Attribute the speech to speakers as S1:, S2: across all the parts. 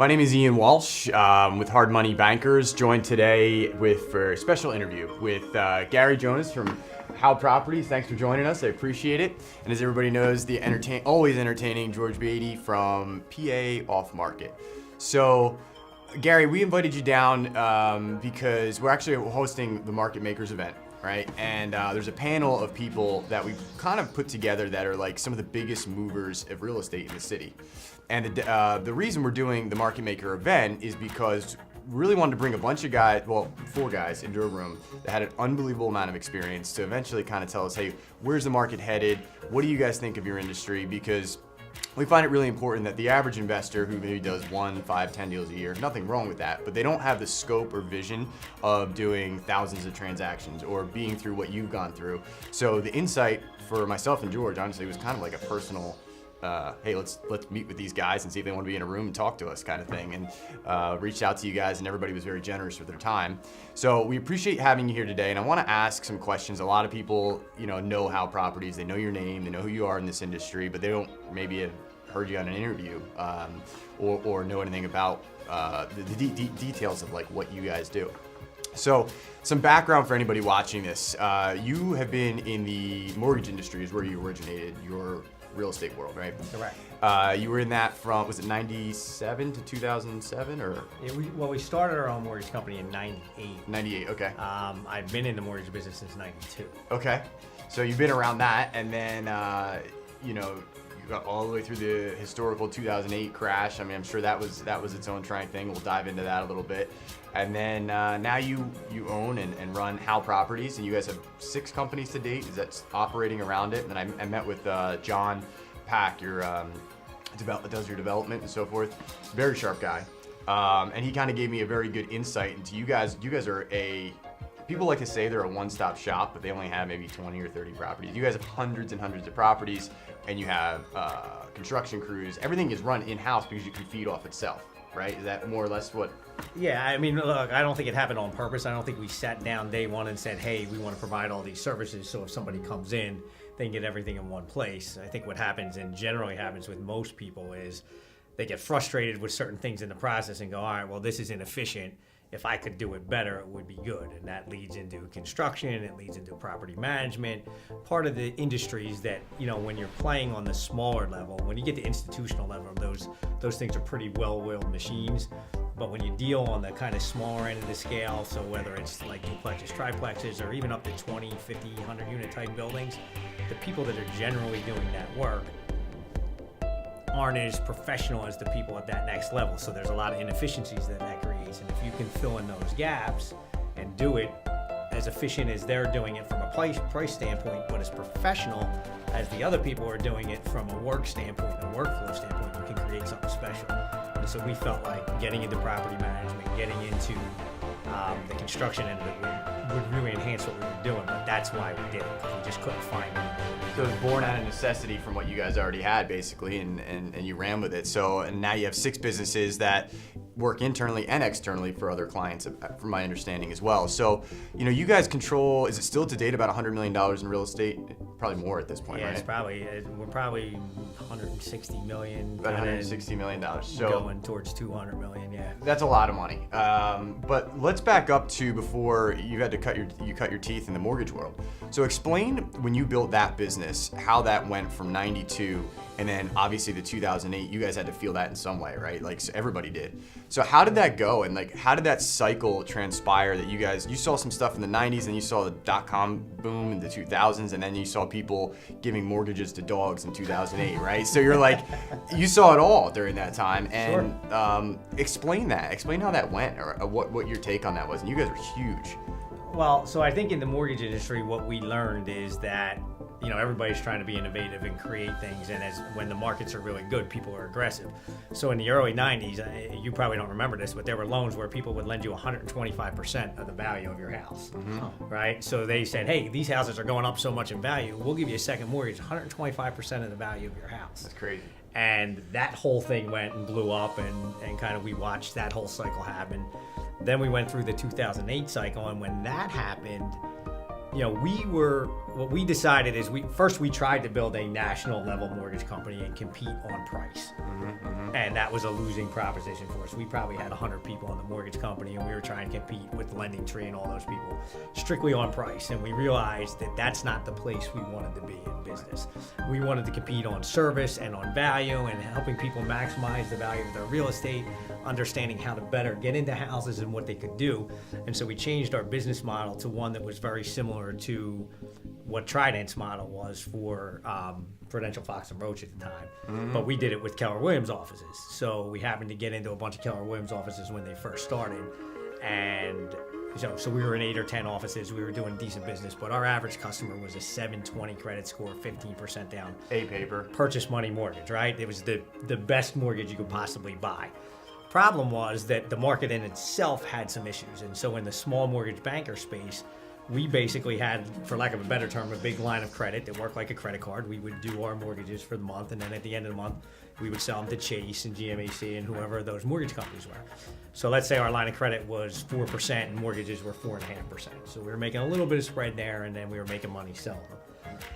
S1: My name is Ian Walsh with Hard Money Bankers, joined today for a special interview with Gary Jonas from How Properties. Thanks for joining us. I appreciate it. And as everybody knows, the always entertaining George Beatty from PA Off Market. So, Gary, we invited you down because we're actually hosting the Market Makers event, right? And there's a panel of people that we've kind of put together that are like some of the biggest movers of real estate in the city. And the reason we're doing the Market Maker event is because we really wanted to bring a bunch of guys, well, 4 guys into a room that had an unbelievable amount of experience to eventually kind of tell us, hey, where's the market headed? What do you guys think of your industry? Because we find it really important that the average investor who maybe does 1, 5, 10 deals a year, nothing wrong with that, but they don't have the scope or vision of doing thousands of transactions or being through what you've gone through. So the insight for myself and George, honestly, was kind of like a personal, hey, let's meet with these guys and see if they want to be in a room and talk to us kind of thing. And reached out to you guys, and everybody was very generous with their time. So we appreciate having you here today, and I want to ask some questions. A lot of people, know How Properties. They know your name, they know who you are in this industry, but they don't maybe have heard you on an interview or know anything about the details of like what you guys do. So some background for anybody watching this. You have been in the mortgage industry is where you originated your real estate world, right?
S2: Correct.
S1: You were in that from, was it 97 to 2007 or?
S2: Yeah, we started our own mortgage company in 98.
S1: 98, okay.
S2: I've been in the mortgage business since 92.
S1: Okay. So you've been around that, and then, you got all the way through the historical 2008 crash. I mean, I'm sure that was its own trying thing. We'll dive into that a little bit. And then now you own and run How Properties, and you guys have 6 companies to date. Is that operating around it? And then I met with John Pack, your does your development and so forth. Very sharp guy, and he kind of gave me a very good insight into you guys. You guys are people like to say they're a one-stop shop, but they only have maybe 20 or 30 properties. You guys have hundreds and hundreds of properties, and you have construction crews. Everything is run in-house because you can feed off itself, right? Is that more or less what?
S2: Yeah, I mean, look, I don't think it happened on purpose. I don't think we sat down day one and said, hey, we want to provide all these services, so if somebody comes in, they can get everything in one place. I think what happens, and generally happens with most people, is they get frustrated with certain things in the process and go, all right, well, this is inefficient. If I could do it better, it would be good. And that leads into construction, it leads into property management. Part of the industries that, when you're playing on the smaller level, when you get to institutional level, those things are pretty well-oiled machines. But when you deal on the kind of smaller end of the scale, so whether it's like duplexes, triplexes, or even up to 20, 50, 100 unit type buildings, the people that are generally doing that work aren't as professional as the people at that next level. So there's a lot of inefficiencies that creates. And if you can fill in those gaps and do it as efficient as they're doing it from a price standpoint, but as professional as the other people are doing it from a work standpoint, a workflow standpoint, you can create something special. And so we felt like getting into property management, getting into the construction end of it would really enhance what we were doing, but that's why we did it, because we just couldn't find it.
S1: So it was born out of necessity from what you guys already had, basically, and you ran with it. So, and now you have 6 businesses that work internally and externally for other clients, from my understanding as well. So, you guys control, is it still to date about $100 million in real estate? Probably more at this point, right?
S2: Yeah, we're probably 160 million.
S1: About $160 million. So
S2: going towards 200 million, yeah.
S1: That's a lot of money. But let's back up to before you had to cut your teeth in the mortgage world. So explain when you built that business, how that went from 92 and then obviously the 2008, you guys had to feel that in some way, right? Like everybody did. So how did that go? And like, how did that cycle transpire that you saw some stuff in the 90s and you saw the .com boom in the 2000s, and then you saw people giving mortgages to dogs in 2008, right? So you're like, you saw it all during that time. And sure. Explain how that went, or what your take on that was. And you guys are huge.
S2: Well, so I think in the mortgage industry, what we learned is that everybody's trying to be innovative and create things, and when the markets are really good, people are aggressive. So in the early 90s, you probably don't remember this, but there were loans where people would lend you 125% of the value of your house, right? So they said, hey, these houses are going up so much in value, we'll give you a second mortgage, 125% of the value of your house.
S1: That's crazy.
S2: And that whole thing went and blew up, and kind of we watched that whole cycle happen. Then we went through the 2008 cycle, and when that happened, we were what we decided is we tried to build a national level mortgage company and compete on price. And that was a losing proposition for us. We probably had 100 people in the mortgage company, and we were trying to compete with Lending Tree and all those people strictly on price. And we realized that that's not the place we wanted to be in business. We wanted to compete on service and on value and helping people maximize the value of their real estate, understanding how to better get into houses and what they could do. And so we changed our business model to one that was very similar to what Trident's model was for Prudential Fox and Roach at the time. But we did it with Keller Williams offices. So we happened to get into a bunch of Keller Williams offices when they first started. And so we were in 8 or 10 offices. We were doing decent business, but our average customer was a 720 credit score, 15% down.
S1: A paper.
S2: Purchase money mortgage, right? It was the best mortgage you could possibly buy. Problem was that the market in itself had some issues. And so in the small mortgage banker space, we basically had, for lack of a better term, a big line of credit that worked like a credit card. We would do our mortgages for the month, and then at the end of the month, we would sell them to Chase and GMAC and whoever those mortgage companies were. So let's say our line of credit was 4% and mortgages were 4.5%. So we were making a little bit of spread there, and then we were making money selling them.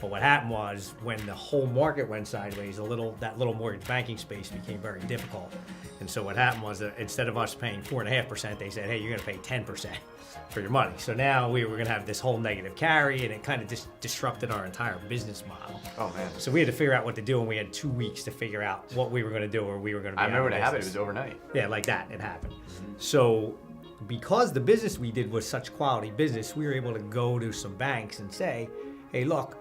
S2: But what happened was when the whole market went sideways, that little mortgage banking space became very difficult. And so what happened was that instead of us paying 4.5%, they said, hey, you're going to pay 10% for your money. So now we were going to have this whole negative carry, and it kind of just disrupted our entire business model.
S1: Oh, man.
S2: So we had to figure out what to do, and we had 2 weeks to figure out what we were going to do, or we were going to be
S1: I remember when it happened. It
S2: business.
S1: was overnight.
S2: Yeah, like that, it happened. So because the business we did was such quality business, we were able to go to some banks and say, hey, look,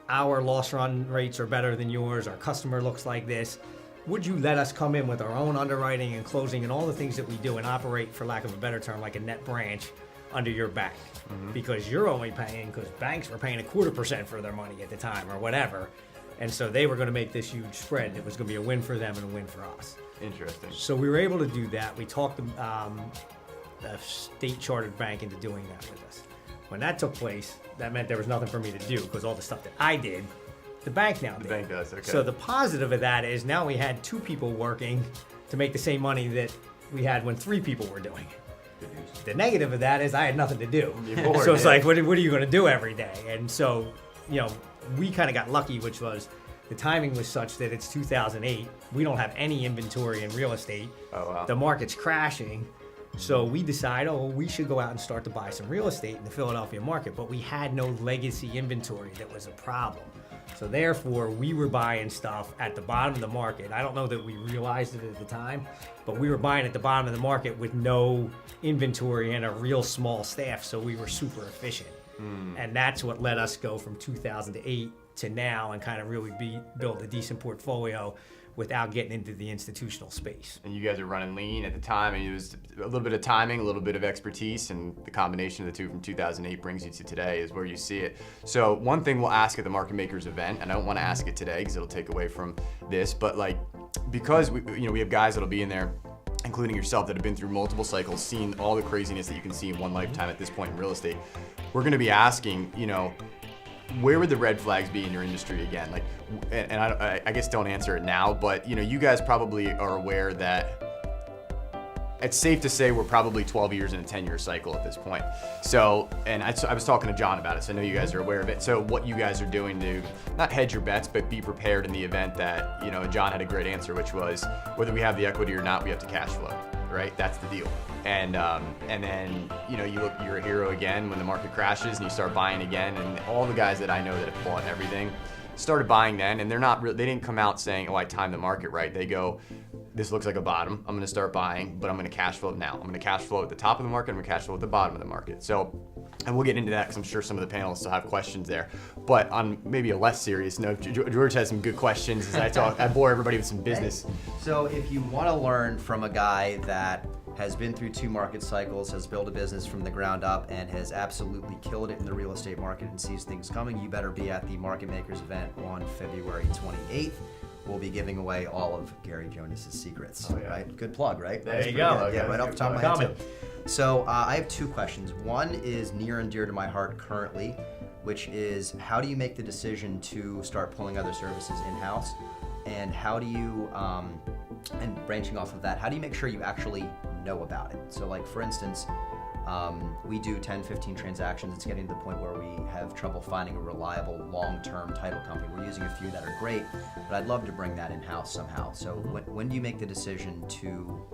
S2: our loss run rates are better than yours. Our customer looks like this. Would you let us come in with our own underwriting and closing and all the things that we do and operate, for lack of a better term, like a net branch under your bank? Because you're only paying, because banks were paying 0.25% for their money at the time or whatever. And so they were going to make this huge spread. It was going to be a win for them and a win for us.
S1: Interesting.
S2: So we were able to do that. We talked a state chartered bank into doing that with us. When that took place, that meant there was nothing for me to do, because all the stuff that I did, the bank now did.
S1: The bank does, okay.
S2: So the positive of that is now we had 2 people working to make the same money that we had when 3 people were doing it. The negative of that is I had nothing to do.
S1: You're bored,
S2: So it's
S1: yeah.
S2: like, what are you going to do every day? And so, we kind of got lucky, which was the timing was such that it's 2008. We don't have any inventory in real estate.
S1: Oh, wow.
S2: The market's crashing. So we decided, we should go out and start to buy some real estate in the Philadelphia market, but we had no legacy inventory that was a problem. So therefore, we were buying stuff at the bottom of the market. I don't know that we realized it at the time, but we were buying at the bottom of the market with no inventory and a real small staff, so we were super efficient. And that's what let us go from 2008 to now and kind of really build a decent portfolio without getting into the institutional space.
S1: And you guys are running lean at the time, and it was a little bit of timing, a little bit of expertise, and the combination of the two from 2008 brings you to today is where you see it. So one thing we'll ask at the Market Makers event, and I don't want to ask it today because it'll take away from this, but because we have guys that'll be in there, including yourself, that have been through multiple cycles, seen all the craziness that you can see in one lifetime at this point in real estate. We're going to be asking, where would the red flags be in your industry again? And I guess don't answer it now, but you guys probably are aware that it's safe to say we're probably 12 years in a 10-year cycle at this point. So, and I was talking to John about it, so I know you guys are aware of it. So what you guys are doing to not hedge your bets, but be prepared in the event that, John had a great answer, which was whether we have the equity or not, we have to cash flow, right? That's the deal. And then, you're a hero again when the market crashes and you start buying again. And all the guys that I know that have bought everything started buying then, and they didn't come out saying, I timed the market right. They go, this looks like a bottom. I'm going to start buying, but I'm going to cash flow now. I'm going to cash flow at the top of the market. I'm going to cash flow at the bottom of the market. So, and we'll get into that because I'm sure some of the panelists will have questions there. But on maybe a less serious note, George has some good questions as I bore everybody with some business.
S3: So if you want to learn from a guy that has been through 2 market cycles, has built a business from the ground up, and has absolutely killed it in the real estate market and sees things coming, you better be at the Market Makers event on February 28th. We'll be giving away all of Gary Jonas's secrets.
S1: Oh, yeah.
S3: Right? Good plug, right?
S2: There you go.
S3: Yeah, right off the top of my head too. So I have 2 questions. One is near and dear to my heart currently, which is how do you make the decision to start pulling other services in-house? And how do you, and branching off of that, how do you make sure you actually know about it? So for instance, We do 10, 15 transactions. It's getting to the point where we have trouble finding a reliable long-term title company. We're using a few that are great, but I'd love to bring that in-house somehow. So when do you make the decision to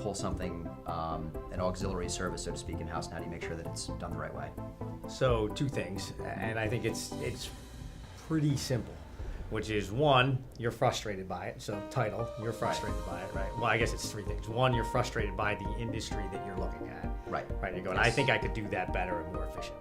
S3: pull something, an auxiliary service, so to speak, in-house, and how do you make sure that it's done the right way?
S2: So two things, and I think it's pretty simple, which is one, you're frustrated by it. So title, you're frustrated by it, right? Well, I guess it's three things. One, you're frustrated by the industry that you're looking at.
S3: Right.
S2: Right. You're going,
S3: Yes.
S2: I think I could do that better and more efficient.